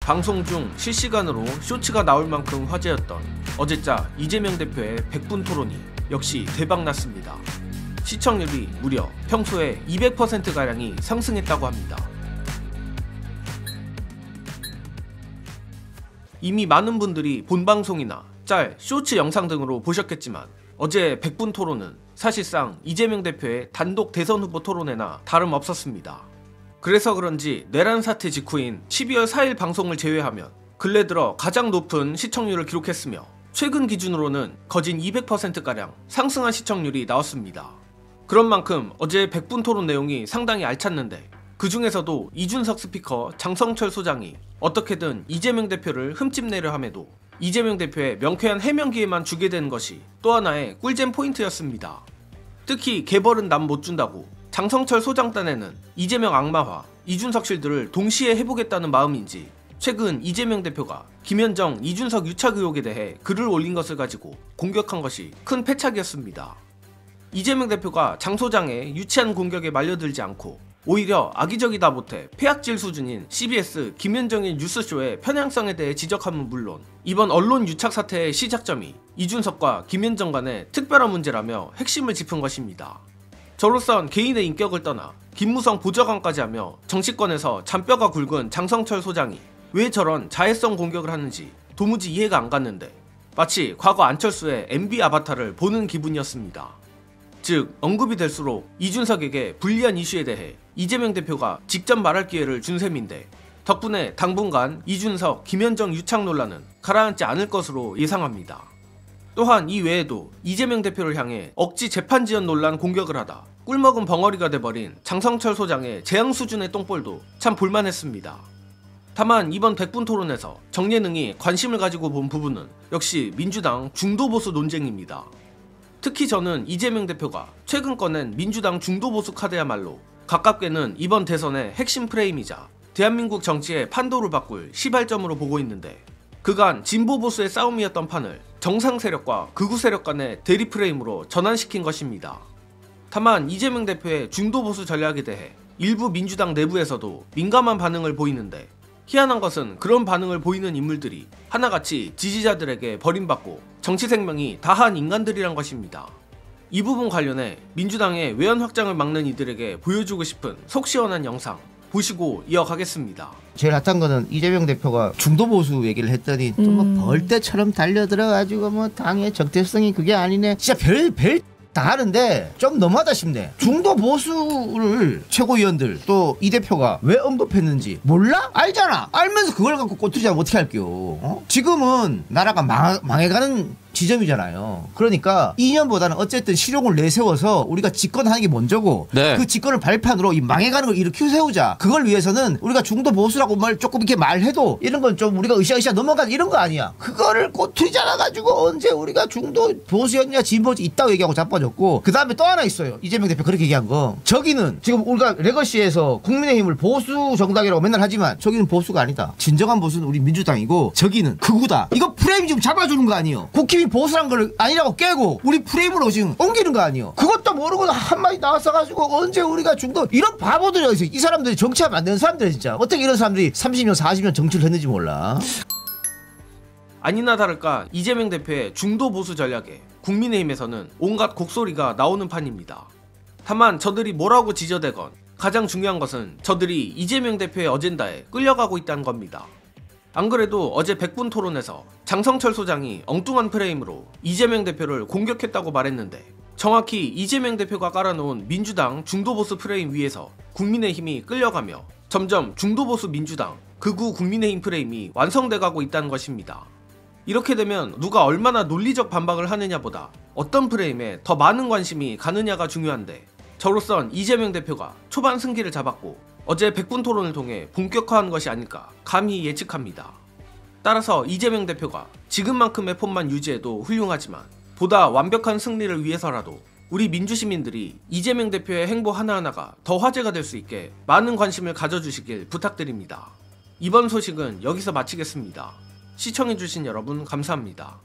방송 중 실시간으로 쇼츠가 나올 만큼 화제였던 어제자 이재명 대표의 100분 토론이 역시 대박났습니다. 시청률이 무려 평소에 200%가량이 상승했다고 합니다. 이미 많은 분들이 본방송이나 짤, 쇼츠 영상 등으로 보셨겠지만 어제 100분 토론은 사실상 이재명 대표의 단독 대선 후보 토론회나 다름없었습니다. 그래서 그런지 내란 사태 직후인 12월 4일 방송을 제외하면 근래 들어 가장 높은 시청률을 기록했으며 최근 기준으로는 거진 200%가량 상승한 시청률이 나왔습니다. 그런 만큼 어제 100분 토론 내용이 상당히 알찼는데 그 중에서도 이준석 스피커, 장성철 소장이 어떻게든 이재명 대표를 흠집내려 함에도 이재명 대표의 명쾌한 해명 기회만 주게 되는 것이 또 하나의 꿀잼 포인트였습니다. 특히 개벌은 남 못 준다고 장성철 소장 딴에는 이재명 악마화, 이준석 실드를 동시에 해보겠다는 마음인지 최근 이재명 대표가 김현정, 이준석 유착 의혹에 대해 글을 올린 것을 가지고 공격한 것이 큰 패착이었습니다. 이재명 대표가 장 소장의 유치한 공격에 말려들지 않고 오히려 악의적이다 못해 폐악질 수준인 CBS 김현정의 뉴스쇼의 편향성에 대해 지적함은 물론 이번 언론 유착 사태의 시작점이 이준석과 김현정 간의 특별한 문제라며 핵심을 짚은 것입니다. 저로선 개인의 인격을 떠나 김무성 보좌관까지 하며 정치권에서 잔뼈가 굵은 장성철 소장이 왜 저런 자해성 공격을 하는지 도무지 이해가 안 갔는데 마치 과거 안철수의 MB 아바타를 보는 기분이었습니다. 즉 언급이 될수록 이준석에게 불리한 이슈에 대해 이재명 대표가 직접 말할 기회를 준 셈인데 덕분에 당분간 이준석, 김현정 유착 논란은 가라앉지 않을 것으로 예상합니다. 또한 이 외에도 이재명 대표를 향해 억지 재판지연 논란 공격을 하다 꿀먹은 벙어리가 돼버린 장성철 소장의 재앙 수준의 똥볼도 참 볼만했습니다. 다만 이번 100분 토론에서 정예능이 관심을 가지고 본 부분은 역시 민주당 중도보수 논쟁입니다. 특히 저는 이재명 대표가 최근 꺼낸 민주당 중도보수 카드야말로 가깝게는 이번 대선의 핵심 프레임이자 대한민국 정치의 판도를 바꿀 시발점으로 보고 있는데 그간 진보보수의 싸움이었던 판을 정상 세력과 극우 세력 간의 대립 프레임으로 전환시킨 것입니다. 다만 이재명 대표의 중도보수 전략에 대해 일부 민주당 내부에서도 민감한 반응을 보이는데 희한한 것은 그런 반응을 보이는 인물들이 하나같이 지지자들에게 버림받고 정치 생명이 다한 인간들이란 것입니다. 이 부분 관련해 민주당의 외연 확장을 막는 이들에게 보여주고 싶은 속 시원한 영상 보시고 이어가겠습니다. 제일 핫한 거는 이재명 대표가 중도보수 얘기를 했더니 또 뭐 벌떼처럼 달려들어가지고 뭐 당의 적대성이 그게 아니네. 진짜 별 다 하는데 좀 너무하다 싶네. 중도보수를 최고위원들 또 이 대표가 왜 언급했는지 몰라? 알잖아. 알면서 그걸 갖고 꼬투리자면 어떻게 할게요. 어? 지금은 나라가 망해가는 지점이잖아요. 그러니까 이념보다는 어쨌든 실용을 내세워서 우리가 집권하는 게 먼저고 네. 그 집권을 발판으로 이 망해가는 걸 일으켜 세우자. 그걸 위해서는 우리가 중도 보수라고 말 조금 이렇게 말해도 이런 건 좀 우리가 으쌰으쌰 넘어가는 이런 거 아니야. 그거를 꼬투리 잡아가지고 언제 우리가 중도 보수였냐 진보지 있다고 얘기하고 자빠졌고 그 다음에 또 하나 있어요. 이재명 대표 그렇게 얘기한 거. 저기는 지금 우리가 레거시에서 국민의힘을 보수 정당이라고 맨날 하지만 저기는 보수가 아니다. 진정한 보수는 우리 민주당이고 저기는 극우다. 이거 프레임 좀 잡아주는 거 아니에요. 국힘이 보수란 걸 아니라고 깨고 우리 프레임으로 지금 옮기는 거 아니에요. 그것도 모르고 한마디 나왔어가지고 언제 우리가 중도 이런 바보들이 어디서 이 사람들이 정치하면 안 되는 사람들이 진짜 어떻게 이런 사람들이 30년 40년 정치를 했는지 몰라. 아니나 다를까 이재명 대표의 중도 보수 전략에 국민의힘에서는 온갖 곡소리가 나오는 판입니다. 다만 저들이 뭐라고 지저대건 가장 중요한 것은 저들이 이재명 대표의 어젠다에 끌려가고 있다는 겁니다. 안 그래도 어제 100분 토론에서 장성철 소장이 엉뚱한 프레임으로 이재명 대표를 공격했다고 말했는데 정확히 이재명 대표가 깔아놓은 민주당 중도보수 프레임 위에서 국민의힘이 끌려가며 점점 중도보수 민주당, 극우 국민의힘 프레임이 완성돼가고 있다는 것입니다. 이렇게 되면 누가 얼마나 논리적 반박을 하느냐보다 어떤 프레임에 더 많은 관심이 가느냐가 중요한데 저로선 이재명 대표가 초반 승기를 잡았고 어제 100분 토론을 통해 본격화한 것이 아닐까 감히 예측합니다. 따라서 이재명 대표가 지금만큼의 폼만 유지해도 훌륭하지만 보다 완벽한 승리를 위해서라도 우리 민주시민들이 이재명 대표의 행보 하나하나가 더 화제가 될 수 있게 많은 관심을 가져주시길 부탁드립니다. 이번 소식은 여기서 마치겠습니다. 시청해주신 여러분 감사합니다.